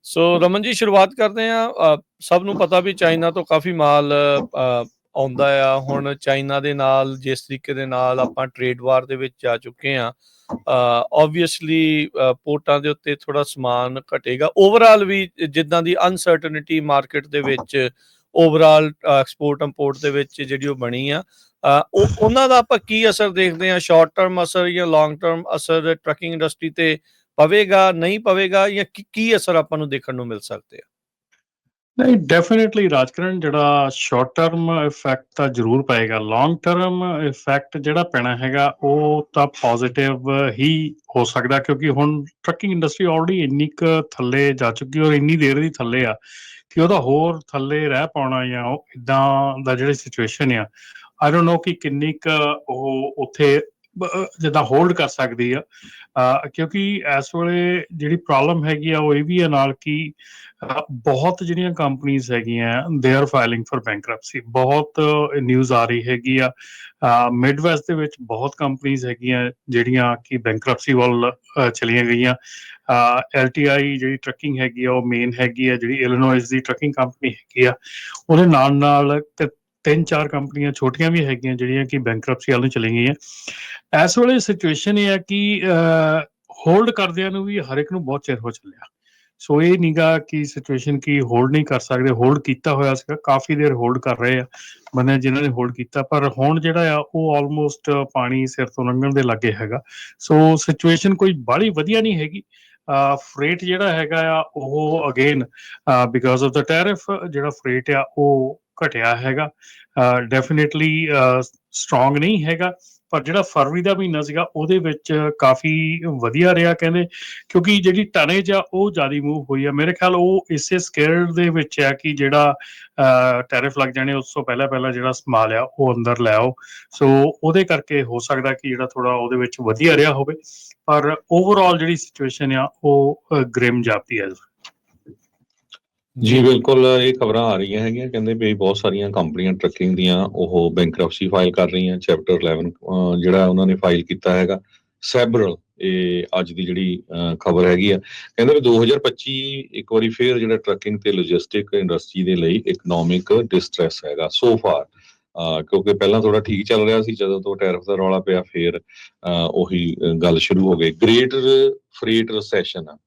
ਸੋ ਰਮਨ ਜੀ, ਸ਼ੁਰੂਆਤ ਕਰਦੇ ਹਾਂ। ਸਭ ਨੂੰ ਪਤਾ ਵੀ ਚਾਈਨਾ ਤੋਂ ਕਾਫੀ ਮਾਲ ਆਉਂਦਾ ਆ। ਹੁਣ ਚਾਈਨਾ ਦੇ ਨਾਲ ਜਿਸ ਤਰੀਕੇ ਦੇ ਨਾਲ ਆਪਾਂ ਟ੍ਰੇਡ ਵਾਰ ਦੇ ਵਿੱਚ ਜਾ ਚੁੱਕੇ ਹਾਂ, ਓਬਵੀਅਸਲੀ ਪੋਰਟਾਂ ਦੇ ਉੱਤੇ ਥੋੜਾ ਸਮਾਨ ਘਟੇਗਾ। ਓਵਰਆਲ ਵੀ ਜਿੱਦਾਂ ਦੀ ਅਨਸਰਟਨਿਟੀ ਮਾਰਕੀਟ ਦੇ ਵਿੱਚ ਓਵਰਆਲ ਐਕਸਪੋਰਟ ਇੰਪੋਰਟ ਦੇ ਵਿੱਚ ਜਿਹੜੀ ਉਹ ਬਣੀ ਆ, ਉਹਨਾਂ ਦਾ ਆਪਾਂ ਕੀ ਅਸਰ ਦੇਖਦੇ ਹਾਂ? ਸ਼ਾਰਟ ਟਰਮ ਅਸਰ ਜਾਂ ਲੌਂਗ ਟਰਮ ਅਸਰ ਟਰੱਕਿੰਗ ਇੰਡਸਟਰੀ ਤੇ ਪਵੇਗਾ, ਨਹੀਂ ਪਵੇਗਾ, ਜਾਂ ਕੀ ਅਸਰ ਆਪਾਂ ਨੂੰ ਦੇਖਣ ਨੂੰ ਮਿਲ ਸਕਦੇ ਆ? ਨਹੀਂ, ਡੈਫੀਨੇਟਲੀ ਰਾਜਕਰਨ, ਜਿਹੜਾ ਸ਼ਾਰਟ ਟਰਮ ਇਫੈਕਟ ਤਾਂ ਜ਼ਰੂਰ ਪਏਗਾ। ਲੌਂਗ ਟਰਮ ਇਫੈਕਟ ਜਿਹੜਾ ਪੈਣਾ ਹੈਗਾ ਉਹ ਤਾਂ ਪੋਜ਼ੀਟਿਵ ਹੀ ਹੋ ਸਕਦਾ, ਕਿਉਂਕਿ ਹੁਣ ਟਰੱਕਿੰਗ ਇੰਡਸਟਰੀ ਆਲਰੇਡੀ ਇੰਨੀ ਕੁ ਥੱਲੇ ਜਾ ਚੁੱਕੀ ਔਰ ਇੰਨੀ ਦੇਰ ਦੀ ਥੱਲੇ ਆ ਕਿ ਉਹਦਾ ਹੋਰ ਥੱਲੇ ਰਹਿ ਪਾਉਣਾ ਜਾਂ ਉਹ ਇੱਦਾਂ ਦਾ ਜਿਹੜੀ ਸਿਚੁਏਸ਼ਨ ਆ, ਆਈ ਡੋਂਟ ਨੋ ਕਿ ਕਿੰਨੀ ਕੁ ਉਹ ਉੱਥੇ ਜਿੱਦਾਂ ਹੋਲਡ ਕਰ ਸਕਦੀ ਆ। ਕਿਉਂਕਿ ਇਸ ਵੇਲੇ ਜਿਹੜੀ ਪ੍ਰੋਬਲਮ ਹੈਗੀ ਆ ਉਹ ਇਹ ਵੀ ਆ ਨਾਲ ਕਿ ਬਹੁਤ ਜਿਹੜੀਆਂ ਕੰਪਨੀਜ਼ ਹੈਗੀਆਂ they are filing for bankruptcy. ਬਹੁਤ ਨਿਊਜ਼ ਆ ਰਹੀ ਹੈਗੀ ਆ। ਮਿਡ ਵੈਸਟ ਦੇ ਵਿੱਚ ਬਹੁਤ ਕੰਪਨੀਜ਼ ਹੈਗੀਆਂ ਜਿਹੜੀਆਂ ਕਿ ਬੈਂਕਰਪਸੀ ਵੱਲ ਚਲੀਆਂ ਗਈਆਂ। LTI ਜਿਹੜੀ ਟਰੱਕਿੰਗ ਹੈਗੀ ਆ ਉਹ ਮੇਨ ਹੈਗੀ ਆ, ਜਿਹੜੀ ਇਲੀਨੋਇਸ ਦੀ ਟਰੱਕਿੰਗ ਕੰਪਨੀ ਹੈਗੀ ਆ। ਉਹਦੇ ਨਾਲ ਨਾਲ ਤਿੰਨ ਚਾਰ ਕੰਪਨੀਆਂ ਛੋਟੀਆਂ ਵੀ ਹੈਗੀਆਂ ਜਿਹੜੀਆਂ ਕਿ ਬੈਂਕਰਪਸੀ ਵੱਲ ਨੂੰ ਚਲੀ ਗਈਆਂ। ਇਸ ਵੇਲੇ ਸਿਚੁਏਸ਼ਨ ਇਹ ਹੈ ਕਿ ਹੋਲਡ ਕਰਦਿਆਂ ਨੂੰ ਵੀ ਹਰ ਇੱਕ ਨੂੰ ਬਹੁਤ ਚਿਰ ਹੋ ਚੱਲਿਆ। ਸੋ ਇਹ ਨੀਗਾ ਕਿ ਸਿਚੁਏਸ਼ਨ ਕੀ ਹੋਲਡ ਨਹੀਂ ਕਰ ਸਕਦੇ। ਹੋਲਡ ਕੀਤਾ ਹੋਇਆ ਸੀਗਾ, ਕਾਫੀ ਦੇਰ ਹੋਲਡ ਕਰ ਰਹੇ ਆ ਬੰਦੇ ਜਿਨ੍ਹਾਂ ਨੇ ਹੋਲਡ ਕੀਤਾ, ਪਰ ਹੁਣ ਜਿਹੜਾ ਆ ਉਹ ਆਲਮੋਸਟ ਪਾਣੀ ਸਿਰ ਤੋਂ ਲੰਘਣ ਦੇ ਲਾਗੇ ਹੈਗਾ। ਸੋ ਸਿਚੁਏਸ਼ਨ ਕੋਈ ਬਾਹਲੀ ਵਧੀਆ ਨਹੀਂ ਹੈਗੀ। ਫਰੇਟ ਜਿਹੜਾ ਹੈਗਾ ਆ ਉਹ again because of the tariff ਜਿਹੜਾ ਫਰੇਟ ਆ ਉਹ ਘਟਿਆ ਹੈਗਾ। ਡੈਫੀਨੇਟਲੀ ਸਟਰੋਂਗ ਨਹੀਂ ਹੈਗਾ, ਪਰ ਜਿਹੜਾ ਫਰਵਰੀ ਦਾ ਮਹੀਨਾ ਸੀਗਾ ਉਹਦੇ ਵਿੱਚ ਕਾਫੀ ਵਧੀਆ ਰਿਹਾ ਕਹਿੰਦੇ, ਕਿਉਂਕਿ ਜਿਹੜੀ ਟਨੇਜ ਆ ਉਹ ਜ਼ਿਆਦਾ ਮੂਵ ਹੋਈ ਆ। ਮੇਰੇ ਖਿਆਲ ਉਹ ਇਸੇ ਸਕੇਲ ਦੇ ਵਿੱਚ ਆ ਕਿ ਜਿਹੜਾ ਟੈਰਿਫ ਲੱਗ ਜਾਣੇ ਉਸ ਤੋਂ ਪਹਿਲਾਂ ਜਿਹੜਾ ਸਮਾਲ ਆ ਉਹ ਅੰਦਰ ਲੈ ਆਓ। ਸੋ ਉਹਦੇ ਕਰਕੇ ਹੋ ਸਕਦਾ ਕਿ ਜਿਹੜਾ ਥੋੜਾ ਉਹਦੇ ਵਿੱਚ ਵਧੀਆ ਰਿਹਾ ਹੋਵੇ, ਪਰ ਓਵਰਆਲ ਜਿਹੜੀ ਸਿਚੁਏਸ਼ਨ ਆ ਉਹ ਗ੍ਰਿਮ ਜਾਪਦੀ ਹੈ। ਜੀ ਬਿਲਕੁਲ, ਇਹ ਖਬਰਾਂ ਆ ਰਹੀਆਂ ਹੈਗੀਆਂ, ਕਹਿੰਦੇ ਵੀ ਬਹੁਤ ਸਾਰੀਆਂ ਕੰਪਨੀਆਂ ਟਰੱਕਿੰਗ ਦੀਆਂ ਉਹ ਬੈਂਕਰਪਸੀ ਫਾਈਲ ਕਰ ਰਹੀਆਂ। ਚੈਪਟਰ 11 ਜਿਹੜਾ ਉਹਨਾਂ ਨੇ ਫਾਈਲ ਕੀਤਾ ਹੈਗਾ ਸੈਬਰਲ। ਇਹ ਅੱਜ ਦੀ ਜਿਹੜੀ ਖਬਰ ਹੈਗੀ ਆ, ਕਹਿੰਦੇ ਵੀ 2025 ਇੱਕ ਵਾਰੀ ਫੇਰ ਜਿਹੜਾ ਟਰੱਕਿੰਗ ਤੇ ਲੌਜਿਸਟਿਕ ਇੰਡਸਟਰੀ ਦੇ ਲਈ ਇਕਨੋਮਿਕ ਡਿਸਟ੍ਰੈਸ ਹੈਗਾ ਸੋ ਫਾਰ। ਕਿਉਂਕਿ ਪਹਿਲਾਂ ਥੋੜਾ ਠੀਕ ਚੱਲ ਰਿਹਾ ਸੀ, ਜਦੋਂ ਤੋਂ ਟੈਰਿਫ ਦਾ ਰੌਲਾ ਪਿਆ ਫੇਰ ਉਹੀ ਗੱਲ ਸ਼ੁਰੂ ਹੋ ਗਈ। ਗ੍ਰੇਟ ਫਰੇਟ ਰਿਸੈਸ਼ਨ ਆ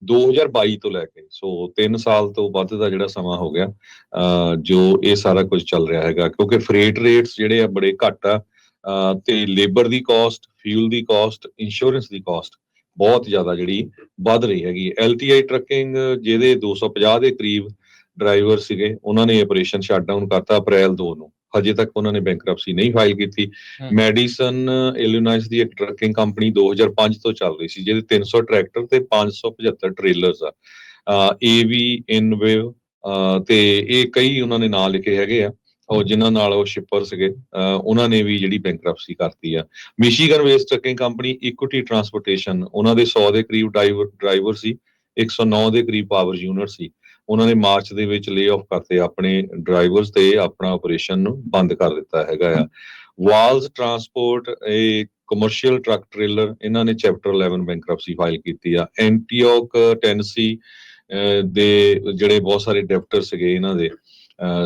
2022 ਤੋਂ ਲੈ ਕੇ, ਸੋ 3 ਸਾਲ ਤੋਂ ਵੱਧ ਦਾ ਜਿਹੜਾ ਸਮਾਂ ਹੋ ਗਿਆ ਜੋ ਇਹ ਸਾਰਾ ਕੁਝ ਚੱਲ ਰਿਹਾ ਹੈਗਾ। ਕਿਉਂਕਿ ਫਰੇਟ ਰੇਟਸ ਜਿਹੜੇ ਆ ਬੜੇ ਘੱਟ ਆ, ਤੇ ਲੇਬਰ ਦੀ ਕਾਸਟ, ਫਿਊਲ ਦੀ ਕਾਸਟ, ਇੰਸ਼ੋਰੈਂਸ ਦੀ ਕਾਸਟ ਬਹੁਤ ਜ਼ਿਆਦਾ ਜਿਹੜੀ ਵੱਧ ਰਹੀ ਹੈਗੀ। LTI ਟਰੱਕਿੰਗ ਜਿਹਦੇ 250 ਦੇ ਕਰੀਬ ਡਰਾਈਵਰ ਸੀਗੇ, ਉਹਨਾਂ ਨੇ ਆਪਰੇਸ਼ਨ ਸ਼ਟਡਾਊਨ ਕਰਤਾ ਅਪ੍ਰੈਲ 2 ਨੂੰ। ਹਜੇ ਤੱਕ ਉਹਨਾਂ ਨੇ ਬੈਂਕਰਪਸੀ ਨਹੀਂ ਫਾਈਲ ਕੀਤੀ। ਮੈਡੀਸਨ ਇਲੀਨੋਇਸ ਦੀ ਇੱਕ ਟਰੱਕਿੰਗ ਕੰਪਨੀ 2005 ਤੋਂ ਚੱਲ ਰਹੀ ਸੀ, ਜਿਹਦੇ 300 ਟਰੈਕਟਰ ਤੇ 575 ਟ੍ਰੇਲਰਸ ਆ। AV ਇਨਵੇਵ ਤੇ ਇਹ ਕਈ ਉਹਨਾਂ ਨੇ ਨਾਂ ਲਿਖੇ ਹੈਗੇ ਆ, ਉਹ ਜਿਨ੍ਹਾਂ ਨਾਲ ਉਹ ਸ਼ਿਪਰ ਸੀਗੇ, ਉਹਨਾਂ ਨੇ ਵੀ ਜਿਹੜੀ ਬੈਂਕਰਪਸੀ ਕਰਤੀ ਆ। Michigan waste trucking company, equity transportation, ਉਹਨਾਂ ਦੇ 100 ਦੇ ਕਰੀਬ ਡਰਾਈਵਰ ਸੀ, 109 ਦੇ ਕਰੀਬ ਪਾਵਰ ਯੂਨਿਟ ਸੀ। ਉਹਨਾਂ ਨੇ ਮਾਰਚ ਦੇ ਵਿੱਚ ਲੇ ਆਫ ਕਰਤੇ ਆਪਣੇ ਡਰਾਈਵਰਸ ਤੇ ਆਪਣਾ ਆਪਰੇਸ਼ਨ ਨੂੰ ਬੰਦ ਕਰ ਦਿੱਤਾ ਹੈਗਾ ਆ। ਵਾਲਸ ਟਰਾਂਸਪੋਰਟ, ਇਹ ਕਮਰਸ਼ੀਅਲ ਟਰੱਕ ਟ੍ਰੇਲਰ, ਇਹਨਾਂ ਨੇ ਚੈਪਟਰ 11 ਬੈਂਕਰਪਸੀ ਫਾਈਲ ਕੀਤੀ ਆ। ਐਂਟੀਓਕ ਟੈਨਸੀ ਦੇ ਜਿਹੜੇ ਬਹੁਤ ਸਾਰੇ ਡੈਪਟਰ ਸੀਗੇ ਇਹਨਾਂ ਦੇ।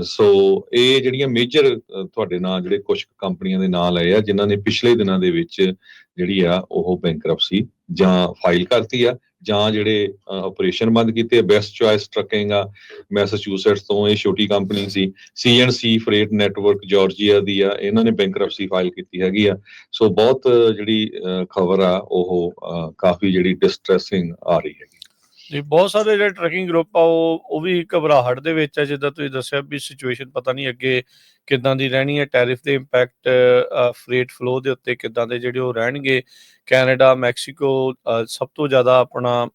ਸੋ ਇਹ ਜਿਹੜੀਆਂ ਮੇਜਰ ਤੁਹਾਡੇ ਨਾਲ ਜਿਹੜੇ ਕੁਝ ਕੰਪਨੀਆਂ ਦੇ ਨਾਂ ਲਏ ਆ ਜਿਨ੍ਹਾਂ ਨੇ ਪਿਛਲੇ ਦਿਨਾਂ ਦੇ ਵਿੱਚ ਜਿਹੜੀ ਆ ਉਹ ਬੈਂਕਰਪਸੀ ਜਾਂ ਫਾਈਲ ਕਰਤੀ ਆ ਜਾਂ ਜਿਹੜੇ ਆਪਰੇਸ਼ਨ ਬੰਦ ਕੀਤੇ। ਬੈਸਟ ਚੁਆਇਸ ਟਰੱਕਿੰਗ ਆ ਮੈਸਾਚੂਸੈਟਸ ਤੋਂ, ਇਹ ਛੋਟੀ ਕੰਪਨੀ ਸੀ। CNC ਫਰੇਟ ਨੈਟਵਰਕ ਜਾਰਜੀਆ ਦੀ ਆ, ਇਹਨਾਂ ਨੇ ਬੈਂਕਰਪਸੀ ਫਾਈਲ ਕੀਤੀ ਹੈਗੀ ਆ। ਸੋ ਬਹੁਤ ਜਿਹੜੀ ਖਬਰ ਆ ਉਹ ਕਾਫੀ ਜਿਹੜੀ ਡਿਸਟ੍ਰੈਸਿੰਗ ਆ ਰਹੀ ਹੈਗੀ ਜੀ। ਬਹੁਤ ਸਾਰੇ ਜਿਹੜੇ ਟਰੱਕਿੰਗ ਗਰੁੱਪ ਆ ਉਹ ਵੀ ਘਬਰਾਹਟ ਦੇ ਵਿੱਚ ਆ। ਜਿੱਦਾਂ ਤੁਸੀਂ ਦੱਸਿਆ ਵੀ ਸਿਚੁਏਸ਼ਨ ਪਤਾ ਨਹੀਂ ਅੱਗੇ ਕਿੱਦਾਂ ਦੀ ਰਹਿਣੀ ਹੈ। ਟੈਰਿਫ ਦੇ ਇੰਪੈਕਟ ਫਰੇਟ ਫਲੋ ਦੇ ਉੱਤੇ ਕਿੱਦਾਂ ਦੇ ਜਿਹੜੇ ਉਹ ਰਹਿਣਗੇ। ਕੈਨੇਡਾ, ਮੈਕਸੀਕੋ ਸਭ ਤੋਂ ਜ਼ਿਆਦਾ ਆਪਣਾ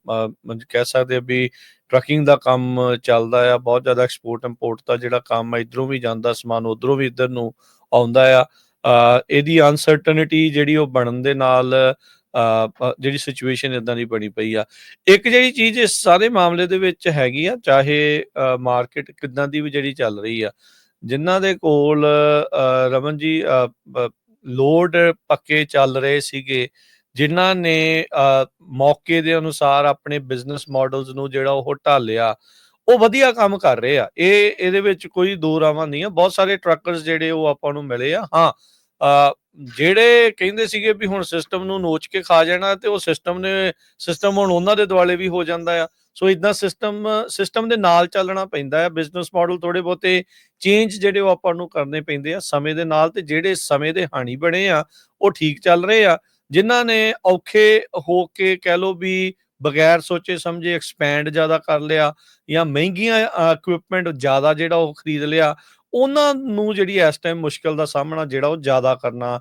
ਕਹਿ ਸਕਦੇ ਆ ਵੀ ਟਰੱਕਿੰਗ ਦਾ ਕੰਮ ਚੱਲਦਾ ਆ। ਬਹੁਤ ਜ਼ਿਆਦਾ ਐਕਸਪੋਰਟ ਇੰਪੋਰਟ ਦਾ ਜਿਹੜਾ ਕੰਮ ਆ, ਇੱਧਰੋਂ ਵੀ ਜਾਂਦਾ ਸਮਾਨ, ਉੱਧਰੋਂ ਵੀ ਇੱਧਰ ਨੂੰ ਆਉਂਦਾ ਆ। ਇਹਦੀ ਅਨਸਰਟਨਿਟੀ ਜਿਹੜੀ ਉਹ ਬਣਨ ਦੇ ਨਾਲ ਜਿਹੜੀ ਸਿਚੁਏਸ਼ਨ ਇੱਦਾਂ ਦੀ ਬਣੀ ਪਈ ਆ। ਇੱਕ ਜਿਹੜੀ ਚੀਜ਼ ਇਸ ਸਾਰੇ ਮਾਮਲੇ ਦੇ ਵਿੱਚ ਹੈਗੀ ਆ, ਚਾਹੇ ਮਾਰਕੀਟ ਕਿੱਦਾਂ ਦੀ ਵੀ ਜਿਹੜੀ ਚੱਲ ਰਹੀ ਆ, ਜਿਨ੍ਹਾਂ ਦੇ ਕੋਲ ਰਮਨ ਜੀ ਲੋਡ ਪੱਕੇ ਚੱਲ ਰਹੇ ਸੀਗੇ ਜਿਨ੍ਹਾਂ ਨੇ ਮੌਕੇ ਦੇ ਅਨੁਸਾਰ ਆਪਣੇ ਬਿਜ਼ਨਸ ਮਾਡਲਸ ਨੂੰ ਜਿਹੜਾ ਉਹ ਢਾਲਿਆ, ਉਹ ਵਧੀਆ ਕੰਮ ਕਰ ਰਹੇ ਆ। ਇਹਦੇ ਵਿੱਚ ਕੋਈ ਦੋ ਰਾਵਾਂ ਨਹੀਂ ਆ। ਬਹੁਤ ਸਾਰੇ ਟਰੱਕਰਸ ਜਿਹੜੇ ਉਹ ਆਪਾਂ ਨੂੰ ਮਿਲੇ ਆ। ਹਾਂ, ਜਿਹੜੇ ਕਹਿੰਦੇ ਸੀਗੇ ਵੀ ਹੁਣ ਸਿਸਟਮ ਨੂੰ ਨੋਚ ਕੇ ਖਾ ਜਾਣਾ, ਤੇ ਉਹ ਸਿਸਟਮ ਹੁਣ ਉਹਨਾਂ ਦੇ ਦੁਆਲੇ ਵੀ ਹੋ ਜਾਂਦਾ ਆ। ਸੋ ਇਦਾਂ ਸਿਸਟਮ ਦੇ ਨਾਲ ਚੱਲਣਾ ਪੈਂਦਾ ਆ। ਬਿਜ਼ਨਸ ਮਾਡਲ ਥੋੜੇ ਬਹੁਤੇ ਚੇਂਜ ਜਿਹੜੇ ਉਹ ਆਪਾਂ ਨੂੰ ਕਰਨੇ ਪੈਂਦੇ ਆ ਸਮੇਂ ਦੇ ਨਾਲ, ਤੇ ਜਿਹੜੇ ਸਮੇਂ ਦੇ ਹਾਣੀ ਬਣੇ ਆ ਉਹ ਠੀਕ ਚੱਲ ਰਹੇ ਆ। ਜਿਨ੍ਹਾਂ ਨੇ ਔਖੇ ਹੋ ਕੇ ਕਹਿ ਲਓ ਵੀ ਬਗੈਰ ਸੋਚੇ ਸਮਝੇ ਐਕਸਪੈਂਡ ਜ਼ਿਆਦਾ ਕਰ ਲਿਆ, ਜਾਂ ਮਹਿੰਗੀਆਂ ਇਕਵਿਪਮੈਂਟ ਜ਼ਿਆਦਾ ਜਿਹੜਾ ਉਹ ਖਰੀਦ ਲਿਆ, ਉਹਨਾਂ ਨੂੰ ਜਿਹੜੀ ਇਸ ਟਾਈਮ ਮੁਸ਼ਕਲ ਦਾ ਸਾਹਮਣਾ ਜਿਹੜਾ ਉਹ ਜ਼ਿਆਦਾ ਕਰਨਾ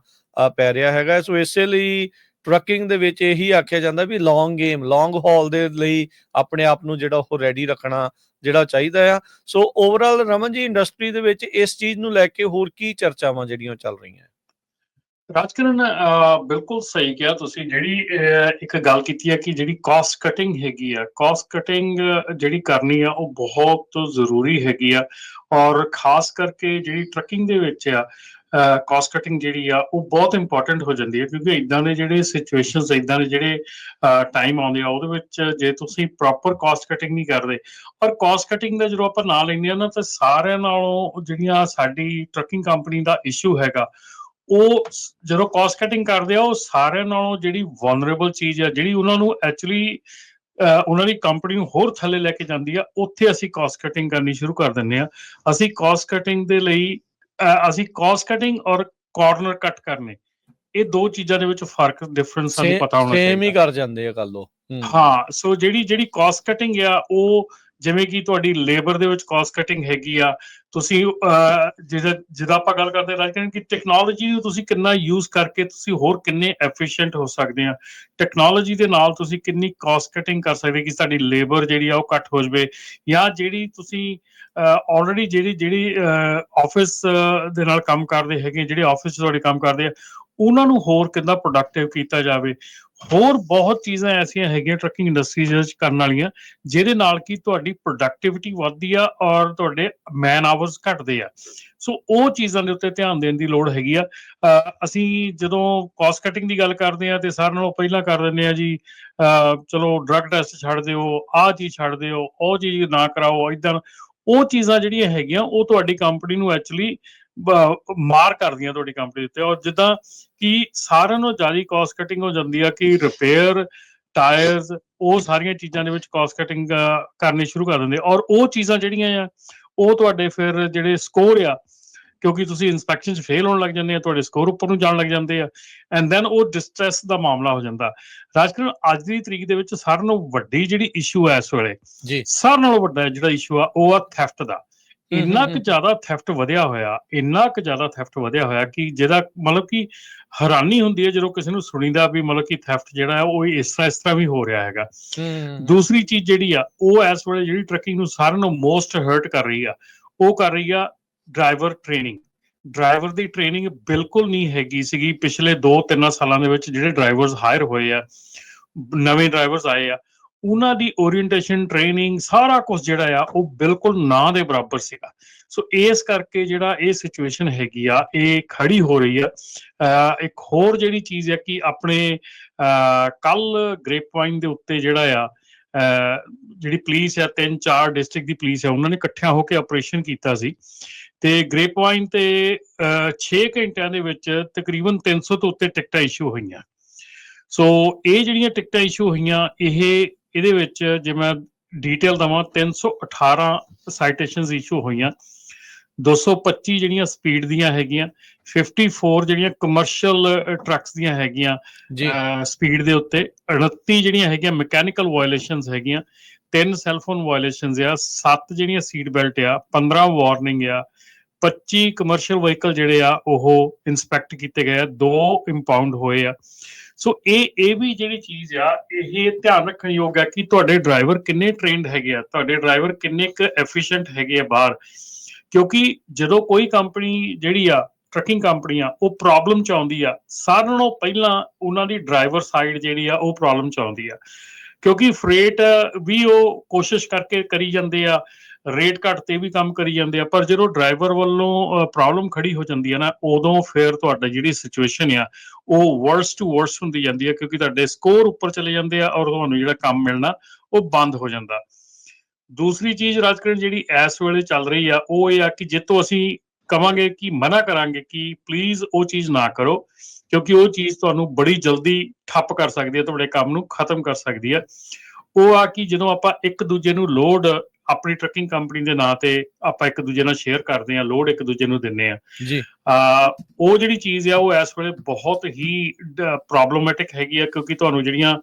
ਪੈ ਰਿਹਾ ਹੈਗਾ। ਸੋ ਇਸੇ ਲਈ ਟਰੱਕਿੰਗ ਦੇ ਵਿੱਚ ਇਹੀ ਆਖਿਆ ਜਾਂਦਾ ਵੀ ਲੌਂਗ ਹਾਲ ਦੇ ਲਈ ਆਪਣੇ ਆਪ ਨੂੰ ਜਿਹੜਾ ਉਹ ਰੈਡੀ ਰੱਖਣਾ ਜਿਹੜਾ ਚਾਹੀਦਾ ਆ। ਸੋ ਓਵਰਆਲ ਰਮਨ ਜੀ, ਇੰਡਸਟਰੀ ਦੇ ਵਿੱਚ ਇਸ ਚੀਜ਼ ਨੂੰ ਲੈ ਕੇ ਹੋਰ ਕੀ ਚਰਚਾਵਾਂ ਜਿਹੜੀਆਂ ਚੱਲ ਰਹੀਆਂ? ਰਾਜਕਰਨ, ਬਿਲਕੁਲ ਸਹੀ ਕਿਹਾ ਤੁਸੀਂ। ਜਿਹੜੀ ਇੱਕ ਗੱਲ ਕੀਤੀ ਹੈ ਕਿ ਜਿਹੜੀ ਕਾਸਟ ਕਟਿੰਗ ਹੈਗੀ ਆ, ਕਾਸਟ ਕਟਿੰਗ ਜਿਹੜੀ ਕਰਨੀ ਆ ਉਹ ਬਹੁਤ ਜ਼ਰੂਰੀ ਹੈਗੀ ਆ। ਔਰ ਖਾਸ ਕਰਕੇ ਜਿਹੜੀ ਟਰੱਕਿੰਗ ਦੇ ਵਿੱਚ ਆ, ਕਾਸਟ ਕਟਿੰਗ ਜਿਹੜੀ ਆ ਉਹ ਬਹੁਤ ਇੰਪੋਰਟੈਂਟ ਹੋ ਜਾਂਦੀ ਹੈ, ਕਿਉਂਕਿ ਇੱਦਾਂ ਦੇ ਜਿਹੜੇ ਸਿਚੁਏਸ਼ਨਸ, ਇੱਦਾਂ ਦੇ ਜਿਹੜੇ ਟਾਈਮ ਆਉਂਦੇ ਆ, ਉਹਦੇ ਵਿੱਚ ਜੇ ਤੁਸੀਂ ਪ੍ਰੋਪਰ ਕਾਸਟ ਕਟਿੰਗ ਨਹੀਂ ਕਰਦੇ। ਪਰ ਕਾਸਟ ਕਟਿੰਗ ਦਾ ਜਦੋਂ ਆਪਾਂ ਨਾਂ ਲੈਂਦੇ ਹਾਂ ਨਾ, ਤਾਂ ਸਾਰਿਆਂ ਨਾਲੋਂ ਜਿਹੜੀਆਂ ਸਾਡੀ ਟਰੱਕਿੰਗ ਕੰਪਨੀ ਦਾ ਇਸ਼ੂ ਹੈਗਾ, ਉਹ ਜਦੋਂ ਕਾਸਟ ਕਟਿੰਗ ਕਰਦੇ ਆ, ਉਹ ਸਾਰਿਆਂ ਨਾਲੋਂ ਜਿਹੜੀ ਵਲਨਰੇਬਲ ਚੀਜ਼ ਆ, ਜਿਹੜੀ ਉਹਨਾਂ ਨੂੰ ਐਕਚੁਅਲੀ ਉਹਨਾਂ ਦੀ ਕੰਪਨੀ ਨੂੰ ਹੋਰ ਥੱਲੇ ਲੈ ਕੇ ਜਾਂਦੀ ਆ, ਉੱਥੇ ਅਸੀਂ ਕਾਸਟ ਕਟਿੰਗ ਕਰਨੀ ਸ਼ੁਰੂ ਕਰ ਦਿੰਦੇ ਆ। ਅਸੀਂ ਕਾਸਟ ਕਟਿੰਗ ਦੇ ਲਈ ਅਸੀਂ ਕਾਸਟ ਕਟਿੰਗ ਔਰ ਕਾਰਨਰ ਕੱਟ ਕਰਨੇ, ਇਹ ਦੋ ਚੀਜ਼ਾਂ ਦੇ ਵਿੱਚ ਫਰਕ, ਡਿਫਰੈਂਸ ਸਾਨੂੰ ਪਤਾ ਹੋਣਾ ਸੇਮ ਹੀ ਚਾਹੀਦਾ। ਕਰ ਜਾਂਦੇ ਆ ਗੱਲ ਉਹ। ਹਾਂ, ਸੋ ਜਿਹੜੀ ਕਾਸਟ ਕਟਿੰਗ ਆ, ਉਹ ਜਿਵੇਂ ਕਿ ਤੁਹਾਡੀ ਲੇਬਰ ਦੇ ਵਿੱਚ ਕਾਸਟ ਕਟਿੰਗ ਹੈਗੀ ਆ। ਤੁਸੀਂ ਜਿਹਦਾ ਆਪਾਂ ਗੱਲ ਕਰਦੇ ਰਾਜਕਰਨ ਕਿ ਟੈਕਨੋਲੋਜੀ ਨੂੰ ਤੁਸੀਂ ਕਿੰਨਾ ਯੂਜ਼ ਕਰਕੇ ਤੁਸੀਂ ਹੋਰ ਕਿੰਨੇ ਐਫੀਸ਼ੀਐਂਟ ਹੋ ਸਕਦੇ ਆ। ਟੈਕਨੋਲੋਜੀ ਦੇ ਨਾਲ ਤੁਸੀਂ ਕਿੰਨੀ ਕਾਸਟ ਕਟਿੰਗ ਕਰ ਸਕਦੇ ਕਿ ਸਾਡੀ ਲੇਬਰ ਜਿਹੜੀ ਆ ਉਹ ਘੱਟ ਹੋ ਜਾਵੇ, ਜਾਂ ਜਿਹੜੀ ਤੁਸੀਂ ਆਲਰੇਡੀ ਜਿਹੜੀ ਆਫਿਸ ਦੇ ਨਾਲ ਕੰਮ ਕਰਦੇ ਹੈਗੇ, ਜਿਹੜੇ ਆਫਿਸ 'ਚ ਤੁਹਾਡੇ ਕੰਮ ਕਰਦੇ ਆ, ਉਹਨਾਂ ਨੂੰ ਹੋਰ ਕਿੰਨਾ ਪ੍ਰੋਡਕਟਿਵ ਕੀਤਾ ਜਾਵੇ। ਹੋਰ ਬਹੁਤ ਚੀਜ਼ਾਂ ਐਸੀਆਂ ਹੈਗੀਆਂ ਟਰੱਕਿੰਗ ਇੰਡਸਟਰੀ ਵਿੱਚ ਕਰਨ ਵਾਲੀਆਂ, ਜਿਹਦੇ ਨਾਲ ਕਿ ਤੁਹਾਡੀ ਪ੍ਰੋਡਕਟਿਵਿਟੀ ਵੱਧਦੀ ਆ ਔਰ ਤੁਹਾਡੇ ਮੈਨ ਆਵਰਸ ਘਟਦੇ ਆ। ਸੋ ਉਹ ਚੀਜ਼ਾਂ ਦੇ ਉੱਤੇ ਧਿਆਨ ਦੇਣ ਦੀ ਲੋੜ ਹੈਗੀ ਆ। ਅਸੀਂ ਜਦੋਂ ਕਾਸਟ ਕਟਿੰਗ ਦੀ ਗੱਲ ਕਰਦੇ ਆ, ਤੇ ਸਾਰਿਆਂ ਨਾਲੋਂ ਪਹਿਲਾਂ ਕਰ ਦਿੰਦੇ ਆ ਜੀ, ਚਲੋ ਡਰੱਗ ਟੈਸਟ ਛੱਡ ਦਿਓ, ਆਹ ਚੀਜ਼ ਛੱਡ ਦਿਓ, ਉਹ ਚੀਜ਼ ਨਾ ਕਰਾਓ, ਇੱਦਾਂ। ਉਹ ਚੀਜ਼ਾਂ ਜਿਹੜੀਆਂ ਹੈਗੀਆਂ, ਉਹ ਤੁਹਾਡੀ ਕੰਪਨੀ ਨੂੰ ਐਕਚੁਅਲੀ ਮਾਰ ਕਰਦੀਆਂ ਤੁਹਾਡੀ ਕੰਪਨੀ ਉੱਤੇ। ਔਰ ਜਿੱਦਾਂ ਕਿ ਸਾਰਿਆਂ ਨਾਲੋਂ ਜ਼ਿਆਦਾ ਕਾਸਟ ਕਟਿੰਗ ਹੋ ਜਾਂਦੀ ਆ ਕਿ ਰਿਪੇਅਰ, ਟਾਇਰਸ, ਉਹ ਸਾਰੀਆਂ ਚੀਜ਼ਾਂ ਦੇ ਵਿੱਚ ਕਾਸਟ ਕਟਿੰਗ ਕਰਨੀ ਸ਼ੁਰੂ ਕਰ ਦਿੰਦੇ। ਔਰ ਉਹ ਚੀਜ਼ਾਂ ਜਿਹੜੀਆਂ ਆ, ਉਹ ਤੁਹਾਡੇ ਫਿਰ ਜਿਹੜੇ ਸਕੋਰ ਆ, ਕਿਉਂਕਿ ਤੁਸੀਂ ਇੰਸਪੈਕਸ਼ਨ 'ਚ ਫੇਲ ਹੋਣ ਲੱਗ ਜਾਂਦੇ ਆ, ਤੁਹਾਡੇ ਸਕੋਰ ਉੱਪਰ ਨੂੰ ਜਾਣ ਲੱਗ ਜਾਂਦੇ ਆ, ਐਂਡ ਦੈਨ ਉਹ ਡਿਸਟ੍ਰੈਸ ਦਾ ਮਾਮਲਾ ਹੋ ਜਾਂਦਾ। ਰਾਜਕਰਨ, ਅੱਜ ਦੀ ਤਰੀਕ ਦੇ ਵਿੱਚ ਸਾਰਿਆਂ ਨਾਲੋਂ ਵੱਡੀ ਜਿਹੜੀ ਇਸ਼ੂ ਹੈ ਇਸ ਵੇਲੇ, ਸਾਰਿਆਂ ਨਾਲੋਂ ਵੱਡਾ ਜਿਹੜਾ ਇਸ਼ੂ ਆ, ਉਹ ਆ ਥੈਫਟ ਦਾ। ਇੰਨਾ ਕੁ ਜ਼ਿਆਦਾ ਥੈਫਟ ਵਧਿਆ ਹੋਇਆ ਕਿ ਜਿਹਦਾ ਮਤਲਬ ਕਿ ਹੈਰਾਨੀ ਹੁੰਦੀ ਹੈ ਜਦੋਂ ਕਿਸੇ ਨੂੰ ਸੁਣੀਦਾ ਵੀ ਮਤਲਬ ਕਿ ਥੈਫਟ ਜਿਹੜਾ ਉਹ ਇਸ ਤਰ੍ਹਾਂ ਵੀ ਹੋ ਰਿਹਾ ਹੈਗਾ। ਦੂਸਰੀ ਚੀਜ਼ ਜਿਹੜੀ ਆ, ਉਹ ਇਸ ਵੇਲੇ ਜਿਹੜੀ ਟਰੱਕਿੰਗ ਨੂੰ ਸਾਰਿਆਂ ਨੂੰ ਮੋਸਟ ਹਰਟ ਕਰ ਰਹੀ ਆ, ਉਹ ਕਰ ਰਹੀ ਆ ਡਰਾਈਵਰ ਟ੍ਰੇਨਿੰਗ। ਡਰਾਈਵਰ ਦੀ ਟ੍ਰੇਨਿੰਗ ਬਿਲਕੁਲ ਨਹੀਂ ਹੈਗੀ ਸੀਗੀ ਪਿਛਲੇ 2-3 ਸਾਲਾਂ ਦੇ ਵਿੱਚ। ਜਿਹੜੇ ਡਰਾਈਵਰਸ ਹਾਇਰ ਹੋਏ ਆ, ਨਵੇਂ ਡਰਾਈਵਰਸ ਆਏ ਆ, ਉਹਨਾਂ ਦੀ ਓਰੀਐਂਟੇਸ਼ਨ, ਟ੍ਰੇਨਿੰਗ, ਸਾਰਾ ਕੁਝ ਜਿਹੜਾ ਆ ਉਹ ਬਿਲਕੁਲ ਨਾ ਦੇ ਬਰਾਬਰ ਸੀਗਾ। ਸੋ ਇਸ ਕਰਕੇ ਜਿਹੜਾ ਇਹ ਸਿਚੁਏਸ਼ਨ ਹੈਗੀ ਆ, ਇਹ ਖੜੀ ਹੋ ਰਹੀ ਆ। ਇੱਕ ਹੋਰ ਜਿਹੜੀ ਚੀਜ਼ ਹੈ ਕਿ ਆਪਣੇ ਕੱਲ ਗ੍ਰੇਪ ਵਾਈਨ ਦੇ ਉੱਤੇ ਜਿਹੜਾ ਆ, ਜਿਹੜੀ ਪੁਲਿਸ ਆ, 3-4 ਡਿਸਟ੍ਰਿਕਟ ਦੀ ਪੁਲਿਸ ਆ, ਉਹਨਾਂ ਨੇ ਇਕੱਠਿਆਂ ਹੋ ਕੇ ਆਪਰੇਸ਼ਨ ਕੀਤਾ ਸੀ, ਤੇ ਗ੍ਰੇਪ ਵਾਈਨ ਤੇ 6 ਘੰਟਿਆਂ ਦੇ ਵਿੱਚ ਤਕਰੀਬਨ 300 ਤੋਂ ਉੱਤੇ ਟਿਕਟਾਂ ਇਸ਼ੂ ਹੋਈਆਂ। ਸੋ ਇਹ ਜਿਹੜੀਆਂ ਟਿਕਟਾਂ ਇਸ਼ੂ ਹੋਈਆਂ, ਇਹਦੇ ਵਿੱਚ ਜੇ ਮੈਂ ਡੀਟੇਲ ਦੇਵਾਂ, 318 ਸਾਈਟੇਸ਼ਨਸ ਇਸ਼ੂ ਹੋਈਆਂ, 225 ਜਿਹੜੀਆਂ ਸਪੀਡ ਦੀਆਂ ਹੈਗੀਆਂ, 54 ਜਿਹੜੀਆਂ ਕਮਰਸ਼ੀਅਲ ਟਰੱਕਸ ਦੀਆਂ ਹੈਗੀਆਂ ਸਪੀਡ ਦੇ ਉੱਤੇ, 29 ਜਿਹੜੀਆਂ ਹੈਗੀਆਂ ਮਕੈਨੀਕਲ ਵਾਇਓਲੇਸ਼ਨਸ ਹੈਗੀਆਂ, 3 ਸੈਲਫੋਨ ਵਾਇਓਲੇਸ਼ਨਸ ਆ, 7 ਜਿਹੜੀਆਂ ਸੀਟ ਬੈਲਟ ਆ, 15 ਵਾਰਨਿੰਗ ਆ, 25 ਕਮਰਸ਼ੀਅਲ ਵਹੀਕਲ ਜਿਹੜੇ ਆ ਉਹ ਇੰਸਪੈਕਟ ਕੀਤੇ ਗਏ ਆ, 2 ਇੰਪਾਊਂਡ ਹੋਏ ਆ। ਸੋ ਇਹ ਵੀ ਜਿਹੜੀ ਚੀਜ਼ ਆ, ਇਹ ਧਿਆਨ ਰੱਖਣ ਯੋਗ ਹੈ ਕਿ ਤੁਹਾਡੇ ਡਰਾਈਵਰ ਕਿੰਨੇ ਟ੍ਰੇਨਡ ਹੈਗੇ ਆ, ਤੁਹਾਡੇ ਡਰਾਈਵਰ ਕਿੰਨੇ ਕੁ ਐਫੀਸ਼ੀਐਂਟ ਹੈਗੇ ਆ ਬਾਹਰ। ਕਿਉਂਕਿ ਜਦੋਂ ਕੋਈ ਕੰਪਨੀ ਜਿਹੜੀ ਆ, ਟਰੱਕਿੰਗ ਕੰਪਨੀ ਆ, ਉਹ ਪ੍ਰੋਬਲਮ 'ਚ ਆਉਂਦੀ ਆ, ਸਾਰਿਆਂ ਨਾਲੋਂ ਪਹਿਲਾਂ ਉਹਨਾਂ ਦੀ ਡਰਾਈਵਰ ਸਾਈਡ ਜਿਹੜੀ ਆ ਉਹ ਪ੍ਰੋਬਲਮ 'ਚ ਆਉਂਦੀ ਆ। ਕਿਉਂਕਿ ਫਰੇਟ ਵੀ ਉਹ ਕੋਸ਼ਿਸ਼ ਕਰਕੇ ਕਰੀ ਜਾਂਦੇ ਆ, ਰੇਟ ਘੱਟ ਤੇ ਵੀ ਕੰਮ ਕਰੀ ਜਾਂਦੇ ਆ, ਪਰ ਜਦੋਂ ਡਰਾਈਵਰ ਵੱਲੋਂ ਪ੍ਰੋਬਲਮ ਖੜੀ ਹੋ ਜਾਂਦੀ ਹੈ ਨਾ, ਉਦੋਂ ਫਿਰ ਤੁਹਾਡਾ ਜਿਹੜੀ ਸਿਚੁਏਸ਼ਨ ਆ ਉਹ ਵਰਸ ਟੂ ਵਰਸ ਹੁੰਦੀ ਜਾਂਦੀ ਹੈ, ਕਿਉਂਕਿ ਤੁਹਾਡੇ ਸਕੋਰ ਉੱਪਰ ਚਲੇ ਜਾਂਦੇ ਆ ਔਰ ਤੁਹਾਨੂੰ ਜਿਹੜਾ ਕੰਮ ਮਿਲਣਾ ਉਹ ਬੰਦ ਹੋ ਜਾਂਦਾ। ਦੂਸਰੀ ਚੀਜ਼ ਰਾਜਕਰਨ ਜਿਹੜੀ ਇਸ ਵੇਲੇ ਚੱਲ ਰਹੀ ਆ ਉਹ ਇਹ ਆ ਕਿ ਜਿੱਤੋਂ ਅਸੀਂ ਕਵਾਂਗੇ ਕਿ ਮਨਾ ਕਰਾਂਗੇ ਕਿ ਪਲੀਜ਼ ਉਹ ਚੀਜ਼ ਨਾ ਕਰੋ, ਕਿਉਂਕਿ ਉਹ ਚੀਜ਼ ਤੁਹਾਨੂੰ ਬੜੀ ਜਲਦੀ ਠੱਪ ਕਰ ਸਕਦੀ ਹੈ, ਤੁਹਾਡੇ ਕੰਮ ਨੂੰ ਖਤਮ ਕਰ ਸਕਦੀ ਹੈ। ਉਹ ਆ ਕਿ ਜਦੋਂ ਆਪਾਂ ਇੱਕ ਦੂਜੇ ਨੂੰ ਲੋਡ ਆਪਣੀ ਟਰੱਕਿੰਗ ਕੰਪਨੀ ਦੇ ਨਾਂ ਤੇ ਆਪਾਂ ਇੱਕ ਦੂਜੇ ਨਾਲ ਸ਼ੇਅਰ ਕਰਦੇ ਹਾਂ, ਲੋਡ ਇੱਕ ਦੂਜੇ ਨੂੰ ਦਿੰਦੇ ਆ ਜੀ, ਉਹ ਜਿਹੜੀ ਚੀਜ਼ ਆ ਉਹ ਇਸ ਵੇਲੇ ਬਹੁਤ ਹੀ ਪ੍ਰੋਬਲਮੈਟਿਕ ਹੈਗੀ ਆ, ਕਿਉਂਕਿ ਤੁਹਾਨੂੰ ਜਿਹੜੀਆਂ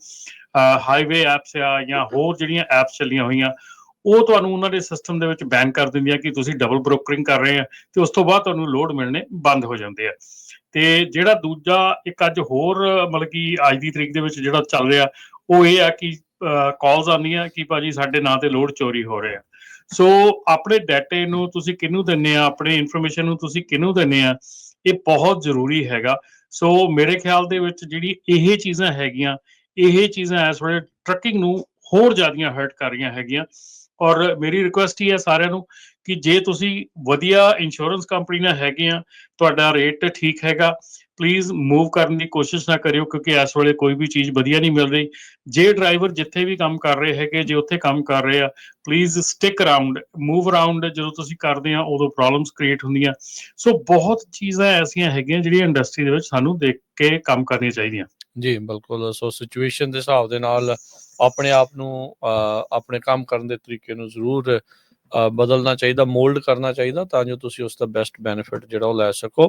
ਹਾਈਵੇ ਐਪਸ ਆ ਜਾਂ ਹੋਰ ਜਿਹੜੀਆਂ ਐਪਸ ਚੱਲੀਆਂ ਹੋਈਆਂ ਉਹ ਤੁਹਾਨੂੰ ਉਹਨਾਂ ਦੇ ਸਿਸਟਮ ਦੇ ਵਿੱਚ ਬੈਨ ਕਰ ਦਿੰਦੀਆਂ ਕਿ ਤੁਸੀਂ ਡਬਲ ਬ੍ਰੋਕਰਿੰਗ ਕਰ ਰਹੇ ਆ, ਤੇ ਉਸ ਤੋਂ ਬਾਅਦ ਤੁਹਾਨੂੰ ਲੋਡ ਮਿਲਣੇ ਬੰਦ ਹੋ ਜਾਂਦੇ ਆ। ਤੇ ਜਿਹੜਾ ਦੂਜਾ ਇੱਕ ਅੱਜ ਹੋਰ ਮਤਲਬ ਕਿ ਅੱਜ ਦੀ ਤਰੀਕ ਦੇ ਵਿੱਚ ਜਿਹੜਾ ਚੱਲ ਰਿਹਾ ਉਹ ਇਹ ਆ ਕਿ ਕਾਲਸ ਆਉਂਦੀਆਂ ਕਿ ਭਾਜੀ ਸਾਡੇ ਨਾਂ ਤੇ ਲੋਡ ਚੋਰੀ ਹੋ ਰਿਹਾ। ਸੋ ਆਪਣੇ ਡਾਟੇ ਨੂੰ ਤੁਸੀਂ ਕਿਹਨੂੰ ਦਿੰਦੇ ਆ, ਆਪਣੇ ਇਨਫੋਰਮੇਸ਼ਨ ਨੂੰ ਤੁਸੀਂ ਕਿਹਨੂੰ ਦਿੰਦੇ ਆ, ਇਹ ਬਹੁਤ ਜ਼ਰੂਰੀ ਹੈਗਾ। ਸੋ ਮੇਰੇ ਖਿਆਲ ਦੇ ਵਿੱਚ ਜਿਹੜੀ ਇਹ ਚੀਜ਼ਾਂ ਹੈਗੀਆਂ, ਇਹ ਚੀਜ਼ਾਂ ਇਸ ਵੇਲੇ ਟਰੱਕਿੰਗ ਨੂੰ ਹੋਰ ਜ਼ਿਆਦੀਆਂ ਹਰਟ ਕਰ ਰਹੀਆਂ ਹੈਗੀਆਂ। ਔਰ ਮੇਰੀ ਰਿਕੁਐਸਟ ਹੀ ਹੈ ਸਾਰਿਆਂ ਨੂੰ ਕਿ ਜੇ ਤੁਸੀਂ ਵਧੀਆ ਇੰਸ਼ੋਰੈਂਸ ਕੰਪਨੀ ਨਾਲ ਹੈਗੇ ਆ, ਤੁਹਾਡਾ ਰੇਟ ਠੀਕ ਹੈਗਾ, ਪਲੀਜ਼ ਮੂਵ ਕਰਨ ਦੀ ਕੋਸ਼ਿਸ਼ ਨਾ ਕਰਿਓ, ਕਿਉਂਕਿ ਇਸ ਵੇਲੇ ਕੋਈ ਵੀ ਚੀਜ਼ ਵਧੀਆ ਨਹੀਂ ਮਿਲ ਰਹੀ। ਜੇ ਡਰਾਈਵਰ ਜਿੱਥੇ ਵੀ ਕੰਮ ਕਰ ਰਹੇ ਹੈਗੇ, ਜੇ ਉੱਥੇ ਕੰਮ ਕਰ ਰਹੇ ਆ, please stick around, move around. ਜਦੋਂ ਤੁਸੀਂ ਕਰਦੇ ਆ ਉਦੋਂ ਪ੍ਰੋਬਲਮਸ ਕ੍ਰੀਏਟ ਹੁੰਦੀਆਂ। ਸੋ ਬਹੁਤ ਚੀਜ਼ਾਂ ਐਸੀਆਂ ਹੈਗੀਆਂ ਜਿਹੜੀਆਂ ਇੰਡਸਟਰੀ ਦੇ ਵਿੱਚ ਸਾਨੂੰ ਦੇਖ ਕੇ ਕੰਮ ਕਰਨੀਆਂ ਚਾਹੀਦੀਆਂ। ਜੀ ਬਿਲਕੁਲ। ਸੋ ਸਿਚੁਏਸ਼ਨ ਦੇ ਹਿਸਾਬ ਦੇ ਨਾਲ ਆਪਣੇ ਆਪ ਨੂੰ ਆਪਣੇ ਕੰਮ ਕਰਨ ਦੇ ਤਰੀਕੇ ਨੂੰ ਜ਼ਰੂਰ ਬਦਲਣਾ ਚਾਹੀਦਾ, ਮੋਲਡ ਕਰਨਾ ਚਾਹੀਦਾ, ਤਾਂ ਜੋ ਤੁਸੀਂ ਉਸ ਦਾ ਬੈਸਟ ਬੈਨੀਫਿਟ ਜਿਹੜਾ ਉਹ ਲੈ ਸਕੋ।